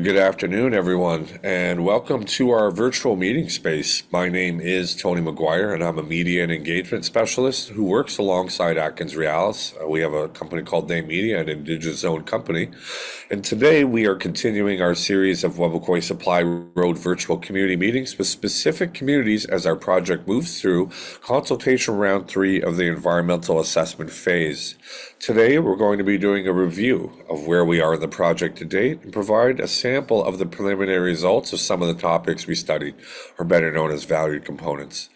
Good afternoon, everyone, and welcome to our virtual meeting space. My name is Tony McGuire, and I'm a media and engagement specialist who works alongside Atkins Realis. We have a company called Day Media, an Indigenous-owned company, and today we are continuing our series of Webakoi Supply Road virtual community meetings with specific communities as our project moves through consultation round 3 of the environmental assessment phase. Today, we're going to be doing a review of where we are in the project to date and provide a sample of the preliminary results of some of the topics we studied, or better known as valued components.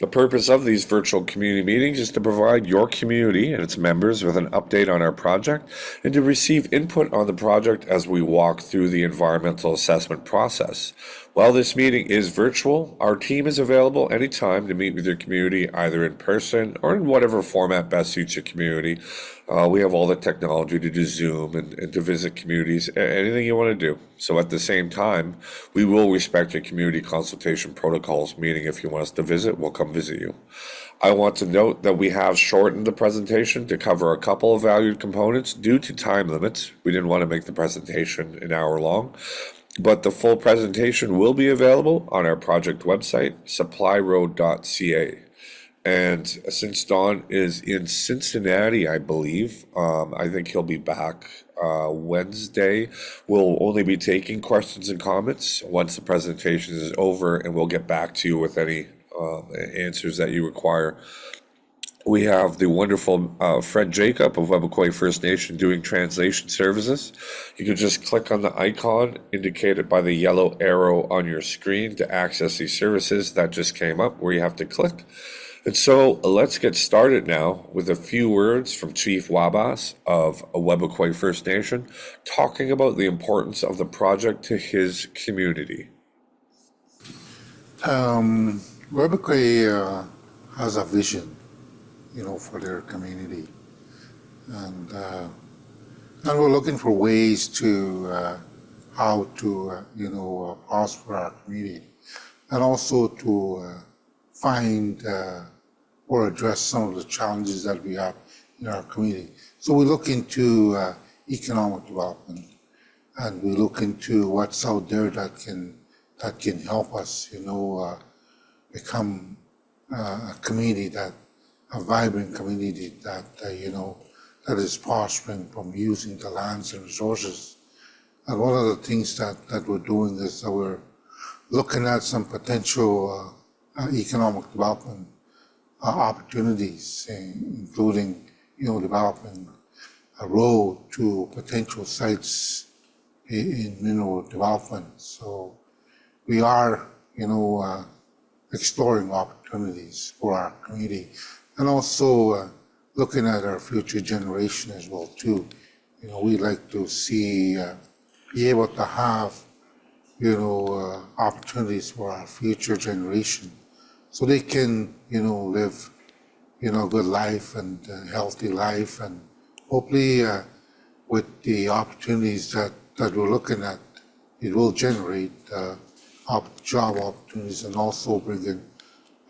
The purpose of these virtual community meetings is to provide your community and its members with an update on our project and to receive input on the project as we walk through the environmental assessment process. While this meeting is virtual, our team is available anytime to meet with your community, either in person or in whatever format best suits your community. We have all the technology to do Zoom and to visit communities, anything you want to do. So at the same time, we will respect your community consultation protocols, meaning if you want us to visit, we'll come visit you. I want to note that we have shortened the presentation to cover a couple of valued components due to time limits. We didn't want to make the presentation an hour long, but the full presentation will be available on our project website, supplyroad.ca. And since Don is in Cincinnati, I believe, I think he'll be back Wednesday. We'll only be taking questions and comments once the presentation is over, and we'll get back to you with any answers that you require. We have the wonderful Fred Jacob of Webakoi First Nation doing translation services. You can just click on the icon indicated by the yellow arrow on your screen to access these services. That just came up where you have to click. And so let's get started now with a few words from Chief Wabas of Webakoi First Nation talking about the importance of the project to his community. Webakoi has a vision, for their community, and we're looking for ways to how to prosper our community, and also to find or address some of the challenges that we have in our community. So we look into economic development, and we look into what's out there that can help us, become a community a vibrant community that that is prospering from using the lands and resources. And one of the things that we're doing is that we're looking at some potential economic development opportunities, including developing a road to potential sites in mineral development. So we are exploring opportunities for our community, and also looking at our future generation as well too. We'd like to see be able to have opportunities for our future generation, so they can live a good life and a healthy life, and hopefully with the opportunities that we're looking at, it will generate job opportunities and also bring in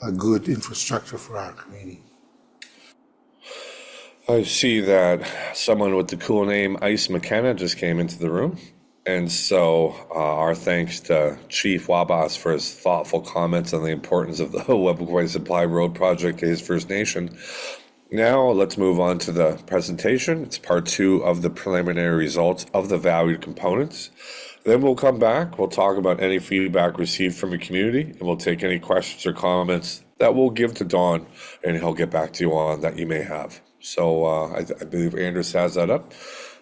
a good infrastructure for our community. I see that someone with the cool name Ice McKenna just came into the room. And so our thanks to Chief Wabas for his thoughtful comments on the importance of the Webakoi Supply Road project to his First Nation. Now let's move on to the presentation. It's part 2 of the preliminary results of the valued components. Then we'll come back, we'll talk about any feedback received from the community, and we'll take any questions or comments that we'll give to Don, and he'll get back to you on that you may have. So I believe Anders has that up.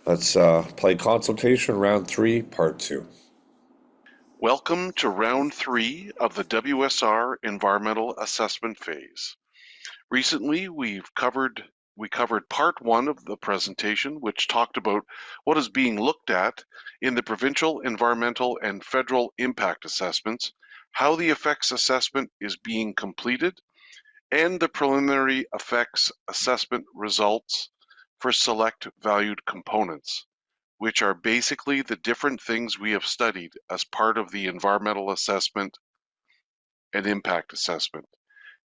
Let's play consultation round 3, part 2. Welcome to round 3 of the WSR environmental assessment phase. Recently, we covered part 1 of the presentation, which talked about what is being looked at in the provincial environmental and federal impact assessments, how the effects assessment is being completed, and the preliminary effects assessment results for select valued components, which are basically the different things we have studied as part of the environmental assessment and impact assessment.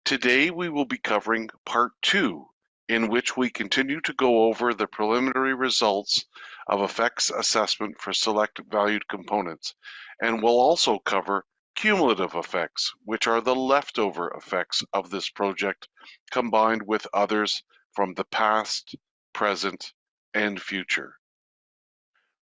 Today, we will be covering part 2, in which we continue to go over the preliminary results of effects assessment for select valued components, and we'll also cover cumulative effects, which are the leftover effects of this project combined with others from the past, present, and future.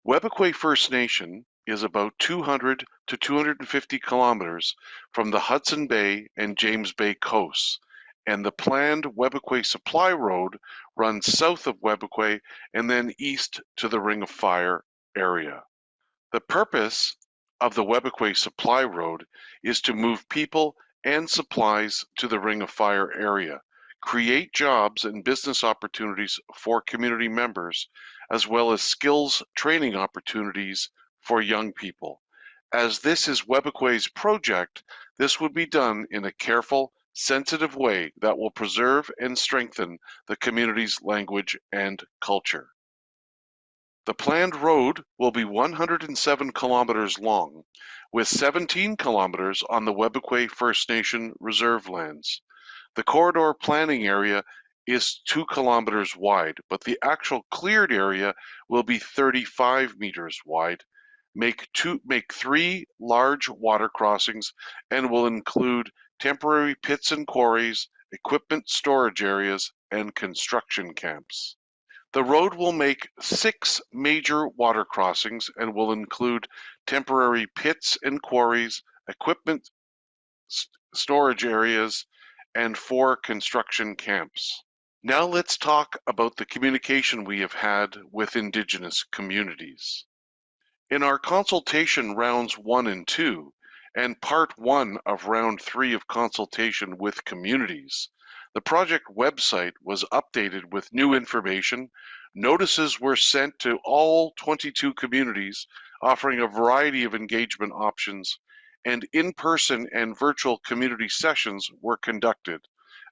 Webequie First Nation is about 200 to 250 kilometers from the Hudson Bay and James Bay coasts, and the planned Webequie Supply Road runs south of Webequie and then east to the Ring of Fire area. The purpose of the Webequie Supply Road is to move people and supplies to the Ring of Fire area, create jobs and business opportunities for community members, as well as skills training opportunities for young people. As this is Webequie's project, this would be done in a careful, sensitive way that will preserve and strengthen the community's language and culture. The planned road will be 107 kilometers long, with 17 kilometers on the Webequie First Nation reserve lands. The corridor planning area is 2 kilometers wide, but the actual cleared area will be 35 meters wide, make 3 large water crossings, and will include temporary pits and quarries, equipment storage areas, and construction camps. The road will make 6 major water crossings and will include temporary pits and quarries, equipment storage areas, and 4 construction camps. Now let's talk about the communication we have had with Indigenous communities. In our consultation rounds 1 and 2, and part 1 of round 3 of consultation with communities, the project website was updated with new information. Notices were sent to all 22 communities, offering a variety of engagement options, and in-person and virtual community sessions were conducted,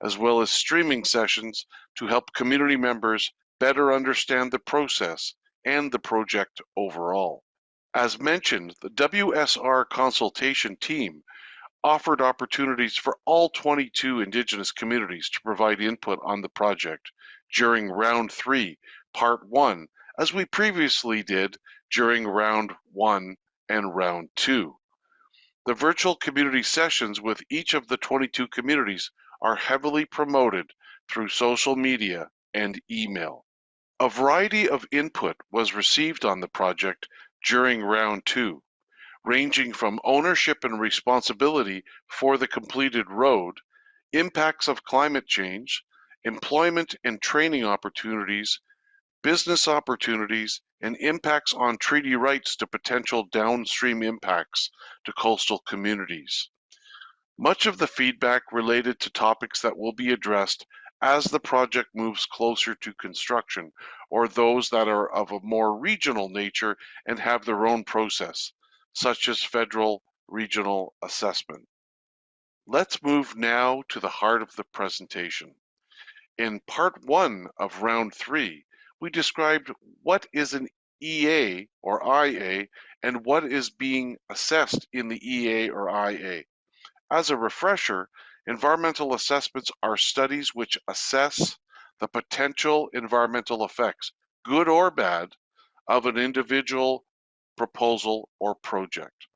as well as streaming sessions to help community members better understand the process and the project overall. As mentioned, the WSR consultation team offered opportunities for all 22 Indigenous communities to provide input on the project during round 3, part 1, as we previously did during round 1 and round 2. The virtual community sessions with each of the 22 communities are heavily promoted through social media and email. A variety of input was received on the project during round 2, ranging from ownership and responsibility for the completed road, impacts of climate change, employment and training opportunities, business opportunities, and impacts on treaty rights to potential downstream impacts to coastal communities. Much of the feedback related to topics that will be addressed as the project moves closer to construction, or those that are of a more regional nature and have their own process, such as federal regional assessment. Let's move now to the heart of the presentation. In part 1 of round 3, we described what is an EA or IA and what is being assessed in the EA or IA. As a refresher, environmental assessments are studies which assess the potential environmental effects, good or bad, of an individual proposal or project.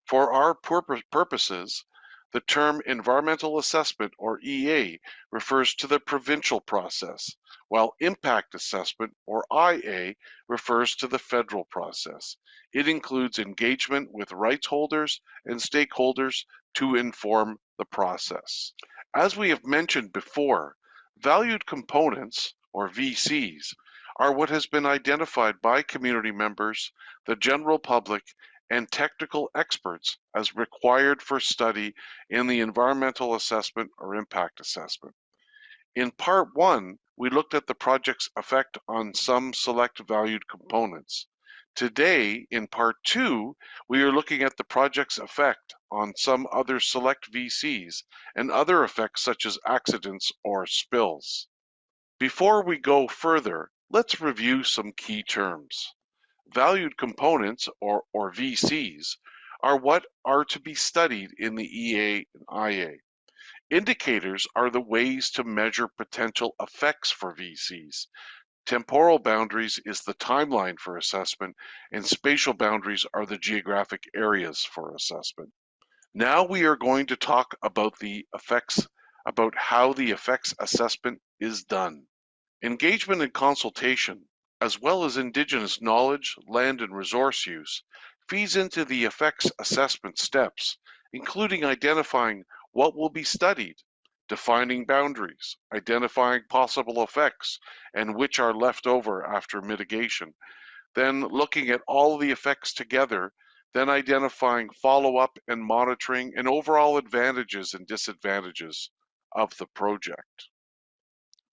For our purposes, the term environmental assessment or EA refers to the provincial process, while impact assessment or IA refers to the federal process. It includes engagement with rights holders and stakeholders to inform the process. As we have mentioned before, valued components or VCs are what has been identified by community members, the general public, and technical experts as required for study in the environmental assessment or impact assessment. In part 1, we looked at the project's effect on some select valued components. Today, in part 2, we are looking at the project's effect on some other select VCs and other effects such as accidents or spills. Before we go further, let's review some key terms. Valued components, or VCs, are what are to be studied in the EA and IA. Indicators are the ways to measure potential effects for VCs. Temporal boundaries is the timeline for assessment, and spatial boundaries are the geographic areas for assessment. Now we are going to talk about how the effects assessment is done. Engagement and consultation, as well as Indigenous knowledge, land and resource use, feeds into the effects assessment steps, including identifying what will be studied, defining boundaries, identifying possible effects, and which are left over after mitigation, then looking at all the effects together, then identifying follow-up and monitoring and overall advantages and disadvantages of the project.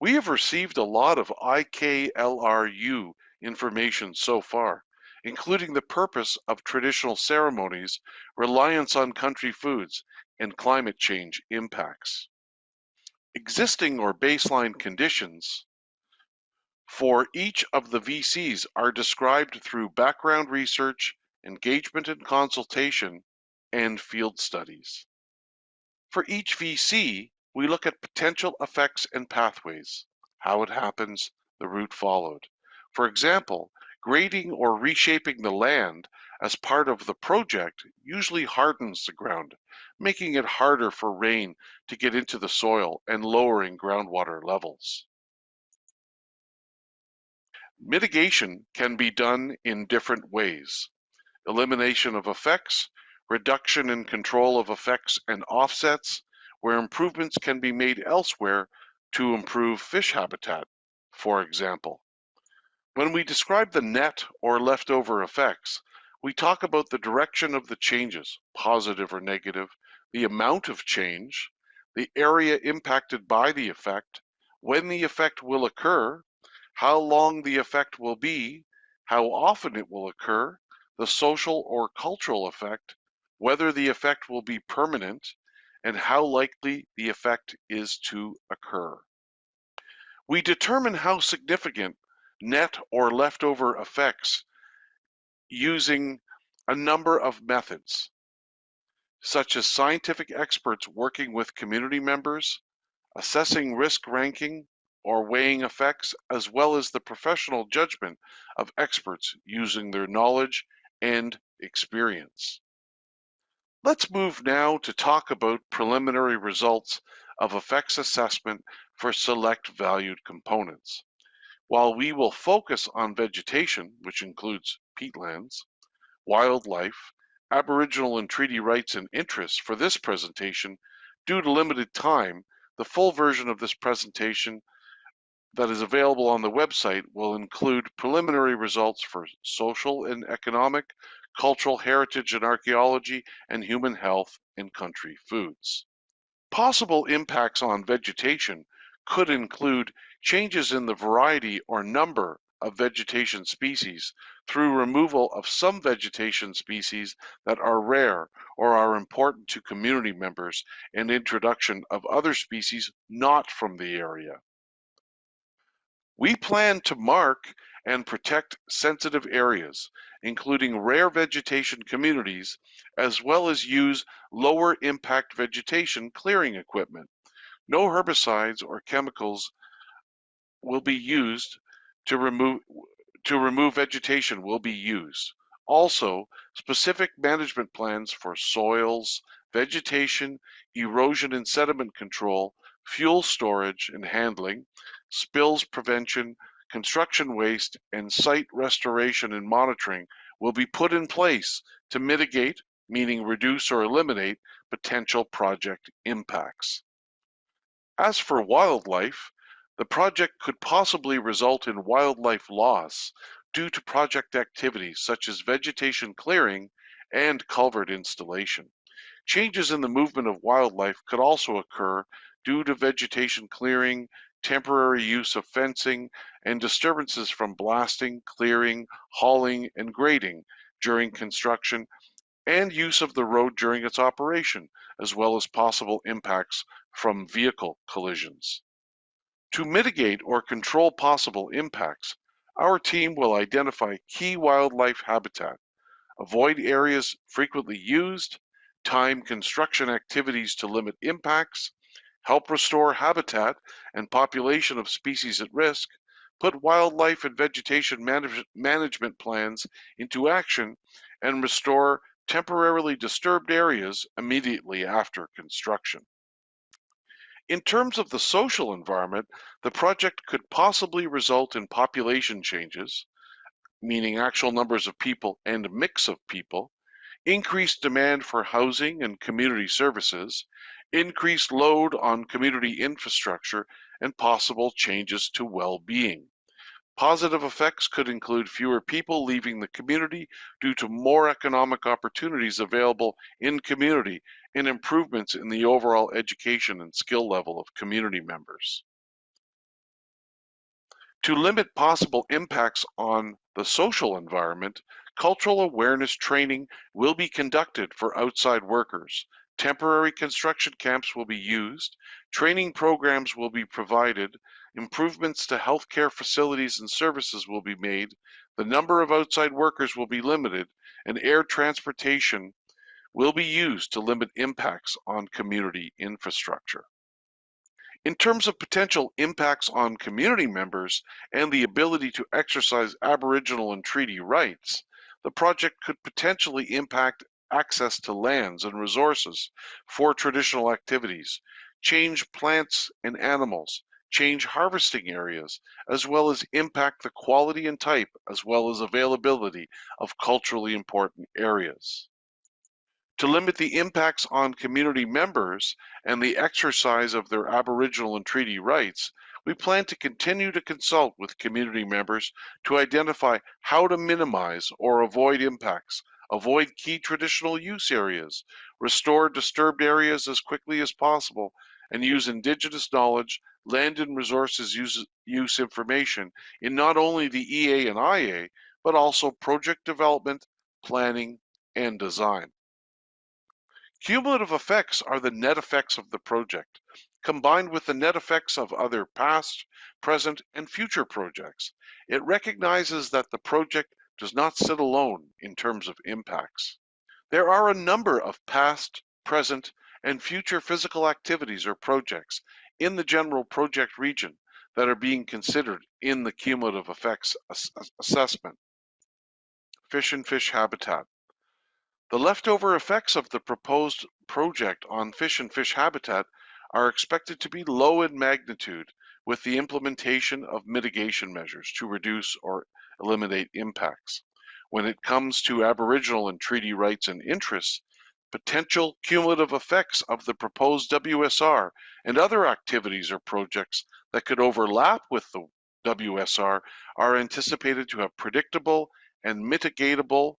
We have received a lot of IKLRU information so far, including the purpose of traditional ceremonies, reliance on country foods, and climate change impacts. Existing or baseline conditions for each of the VCs are described through background research, engagement and consultation, and field studies. For each VC, we look at potential effects and pathways, how it happens, the route followed. For example, grading or reshaping the land as part of the project usually hardens the ground, making it harder for rain to get into the soil and lowering groundwater levels. Mitigation can be done in different ways. Elimination of effects, reduction and control of effects and offsets, where improvements can be made elsewhere to improve fish habitat, for example. When we describe the net or leftover effects, we talk about the direction of the changes, positive or negative, the amount of change, the area impacted by the effect, when the effect will occur, how long the effect will be, how often it will occur, the social or cultural effect, whether the effect will be permanent, and how likely the effect is to occur. We determine how significant net or leftover effects using a number of methods, such as scientific experts working with community members, assessing risk ranking, or weighing effects, as well as the professional judgment of experts using their knowledge and experience. Let's move now to talk about preliminary results of effects assessment for select valued components. While we will focus on vegetation, which includes peatlands, wildlife, Aboriginal and treaty rights and interests for this presentation, due to limited time, the full version of this presentation that is available on the website will include preliminary results for social and economic, cultural heritage and archaeology, and human health and country foods. Possible impacts on vegetation could include changes in the variety or number of vegetation species through removal of some vegetation species that are rare or are important to community members and introduction of other species not from the area. We plan to mark and protect sensitive areas, including rare vegetation communities, as well as use lower impact vegetation clearing equipment. No herbicides or chemicals will be used to remove vegetation will be used. Also, specific management plans for soils, vegetation, erosion and sediment control, fuel storage and handling, spills prevention, construction waste, and site restoration and monitoring will be put in place to mitigate, meaning reduce or eliminate, potential project impacts. As for wildlife, the project could possibly result in wildlife loss due to project activities such as vegetation clearing and culvert installation. Changes in the movement of wildlife could also occur due to vegetation clearing, temporary use of fencing, and disturbances from blasting, clearing, hauling, and grading during construction and use of the road during its operation, as well as possible impacts from vehicle collisions. To mitigate or control possible impacts, our team will identify key wildlife habitat, avoid areas frequently used, time construction activities to limit impacts, help restore habitat and population of species at risk, put wildlife and vegetation management plans into action, and restore temporarily disturbed areas immediately after construction. In terms of the social environment, the project could possibly result in population changes, meaning actual numbers of people and mix of people, increased demand for housing and community services, increased load on community infrastructure, and possible changes to well-being. Positive effects could include fewer people leaving the community due to more economic opportunities available in community and improvements in the overall education and skill level of community members. To limit possible impacts on the social environment, cultural awareness training will be conducted for outside workers. Temporary construction camps will be used, training programs will be provided, improvements to healthcare facilities and services will be made, the number of outside workers will be limited, and air transportation will be used to limit impacts on community infrastructure. In terms of potential impacts on community members and the ability to exercise Aboriginal and treaty rights, the project could potentially impact access to lands and resources for traditional activities, change plants and animals, change harvesting areas, as well as impact the quality and type as well as availability of culturally important areas. To limit the impacts on community members and the exercise of their Aboriginal and treaty rights, we plan to continue to consult with community members to identify how to minimize or avoid impacts, avoid key traditional use areas, restore disturbed areas as quickly as possible, and use Indigenous knowledge, land and resources use information in not only the EA and IA, but also project development, planning, and design. Cumulative effects are the net effects of the project, combined with the net effects of other past, present, and future projects. It recognizes that the project does not sit alone in terms of impacts. There are a number of past, present, and future physical activities or projects in the general project region that are being considered in the cumulative effects assessment. Fish and fish habitat. The leftover effects of the proposed project on fish and fish habitat are expected to be low in magnitude with the implementation of mitigation measures to reduce or eliminate impacts. When it comes to Aboriginal and treaty rights and interests, potential cumulative effects of the proposed WSR and other activities or projects that could overlap with the WSR are anticipated to have predictable and mitigatable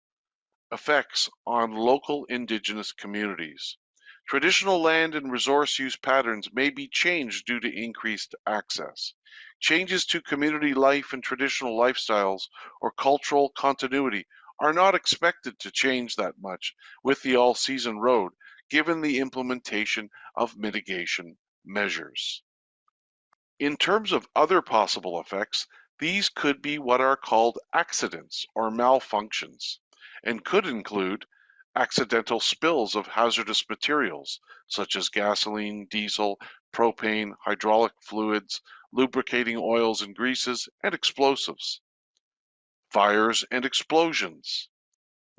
effects on local Indigenous communities. Traditional land and resource use patterns may be changed due to increased access. Changes to community life and traditional lifestyles or cultural continuity are not expected to change that much with the all-season road, given the implementation of mitigation measures. In terms of other possible effects, these could be what are called accidents or malfunctions, and could include accidental spills of hazardous materials, such as gasoline, diesel, propane, hydraulic fluids, lubricating oils and greases, and explosives, fires and explosions,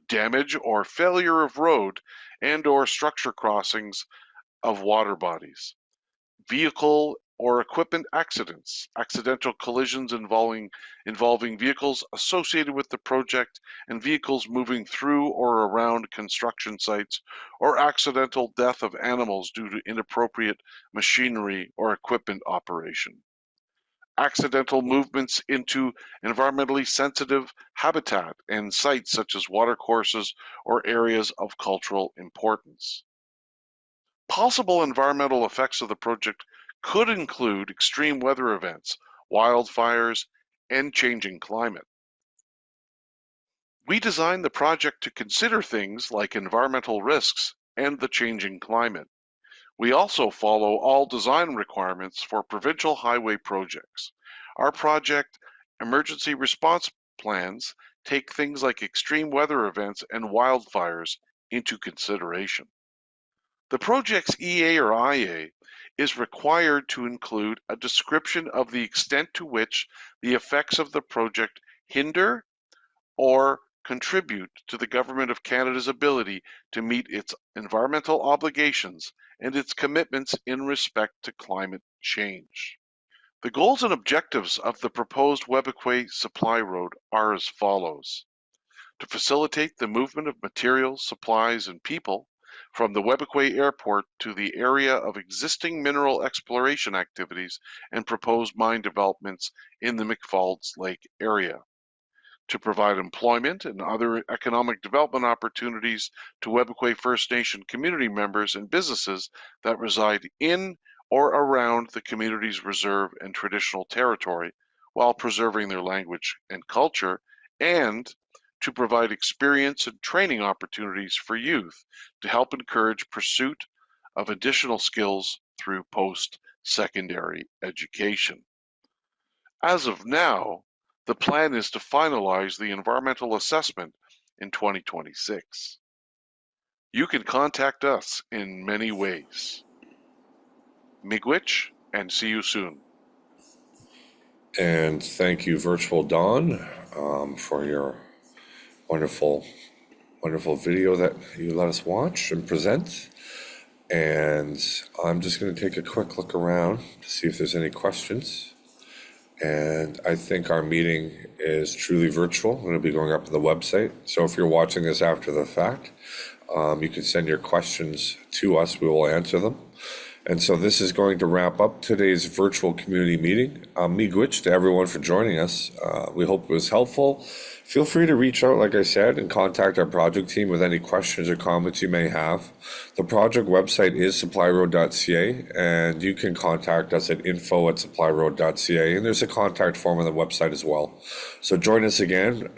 damage or failure of road and or structure crossings of water bodies, vehicle or equipment accidents, accidental collisions involving vehicles associated with the project and vehicles moving through or around construction sites, or accidental death of animals due to inappropriate machinery or equipment operation. Accidental movements into environmentally sensitive habitat and sites such as watercourses or areas of cultural importance. Possible environmental effects of the project could include extreme weather events, wildfires, and changing climate. We designed the project to consider things like environmental risks and the changing climate. We also follow all design requirements for provincial highway projects. Our project emergency response plans take things like extreme weather events and wildfires into consideration. The project's EA or IA is required to include a description of the extent to which the effects of the project hinder or contribute to the Government of Canada's ability to meet its environmental obligations and its commitments in respect to climate change. The goals and objectives of the proposed Webequie Supply Road are as follows: to facilitate the movement of materials, supplies, and people from the Webequie Airport to the area of existing mineral exploration activities and proposed mine developments in the McFalls Lake area, to provide employment and other economic development opportunities to Webequie First Nation community members and businesses that reside in or around the community's reserve and traditional territory while preserving their language and culture, and to provide experience and training opportunities for youth to help encourage pursuit of additional skills through post-secondary education. As of now, the plan is to finalize the environmental assessment in 2026. You can contact us in many ways. Miigwech, and see you soon. And thank you, Virtual Dawn, for your wonderful, wonderful video that you let us watch and present. And I'm just going to take a quick look around to see if there's any questions. And I think our meeting is truly virtual. It'll be going up to the website. So if you're watching this after the fact, you can send your questions to us. We will answer them. And so this is going to wrap up today's virtual community meeting. Miigwech to everyone for joining us. We hope it was helpful. Feel free to reach out, like I said, and contact our project team with any questions or comments you may have. The project website is supplyroad.ca, and you can contact us at info@supplyroad.ca, and there's a contact form on the website as well. So join us again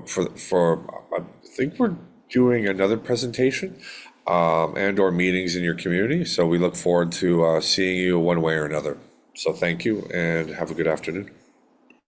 for I think we're doing another presentation and or meetings in your community. So we look forward to seeing you one way or another. So thank you and have a good afternoon.